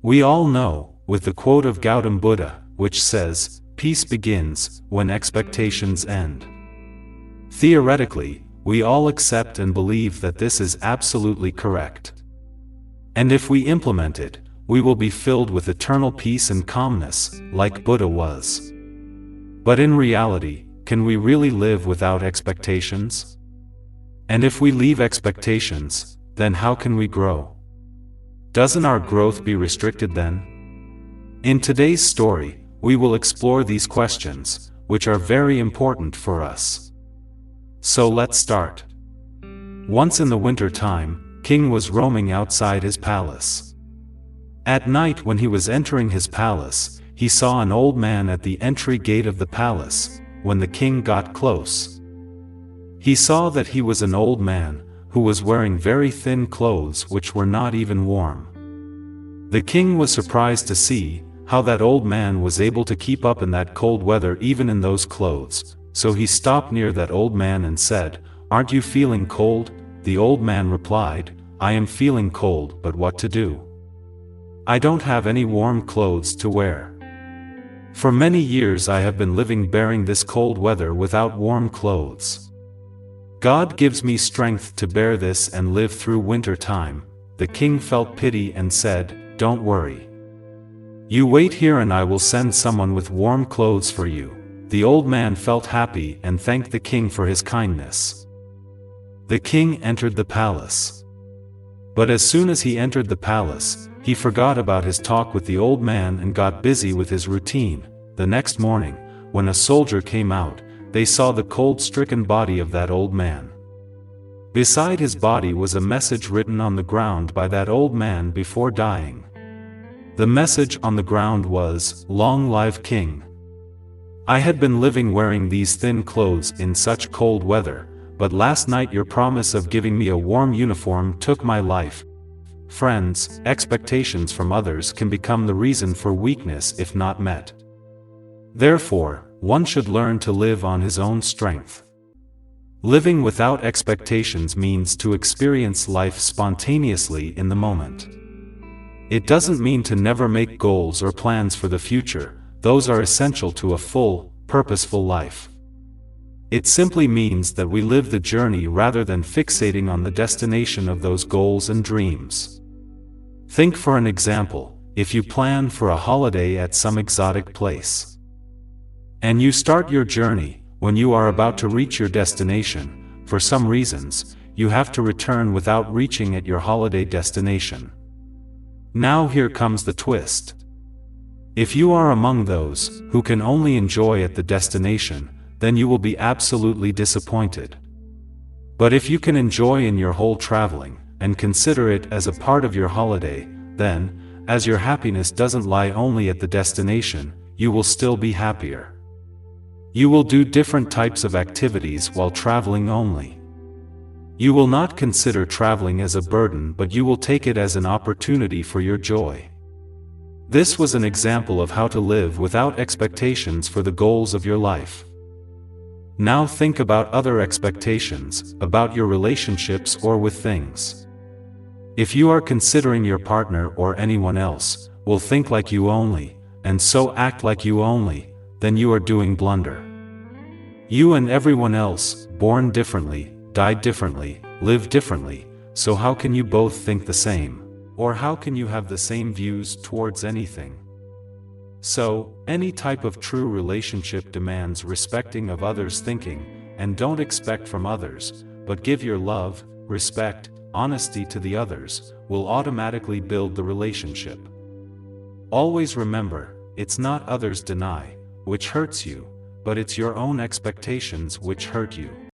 We all know, with the quote of Gautam Buddha, which says, "Peace begins when expectations end." Theoretically, we all accept and believe that this is absolutely correct. And if we implement it, we will be filled with eternal peace and calmness, like Buddha was. But in reality, can we really live without expectations? And if we leave expectations, then how can we grow? Doesn't our growth be restricted then? In today's story, we will explore these questions, which are very important for us. So let's start. Once in the winter time, King was roaming outside his palace. At night when he was entering his palace, he saw an old man at the entry gate of the palace. When the king got close, he saw that he was an old man, who was wearing very thin clothes which were not even warm. The king was surprised to see how that old man was able to keep up in that cold weather even in those clothes, so he stopped near that old man and said, "Aren't you feeling cold?" The old man replied, "I am feeling cold, but what to do? I don't have any warm clothes to wear. For many years I have been living bearing this cold weather without warm clothes. God gives me strength to bear this and live through winter time." The king felt pity and said, "Don't worry. You wait here and I will send someone with warm clothes for you." The old man felt happy and thanked the king for his kindness. The king entered the palace. But as soon as he entered the palace, he forgot about his talk with the old man and got busy with his routine. The next morning, when a soldier came out, they saw the cold-stricken body of that old man. Beside his body was a message written on the ground by that old man before dying. The message on the ground was, "Long live King. I had been living wearing these thin clothes in such cold weather, but last night your promise of giving me a warm uniform took my life." Friends, expectations from others can become the reason for weakness if not met. Therefore, one should learn to live on his own strength. Living without expectations means to experience life spontaneously in the moment. It doesn't mean to never make goals or plans for the future. Those are essential to a full, purposeful life. It simply means that we live the journey rather than fixating on the destination of those goals and dreams. Think for an example, if you plan for a holiday at some exotic place, and you start your journey. When you are about to reach your destination, for some reasons, you have to return without reaching at your holiday destination. Now here comes the twist. If you are among those who can only enjoy at the destination, then you will be absolutely disappointed. But if you can enjoy in your whole traveling, and consider it as a part of your holiday, then, as your happiness doesn't lie only at the destination, you will still be happier. You will do different types of activities while traveling only. You will not consider traveling as a burden, but you will take it as an opportunity for your joy. This was an example of how to live without expectations for the goals of your life. Now think about other expectations, about your relationships or with things. If you are considering your partner or anyone else will think like you only, and so act like you only, then you are doing blunder. You and everyone else, born differently, died differently, live differently, so how can you both think the same? Or how can you have the same views towards anything? So, any type of true relationship demands respecting of others' thinking, and don't expect from others, but give your love, respect, honesty to the others, will automatically build the relationship. Always remember, it's not others' deny which hurts you, but it's your own expectations which hurt you.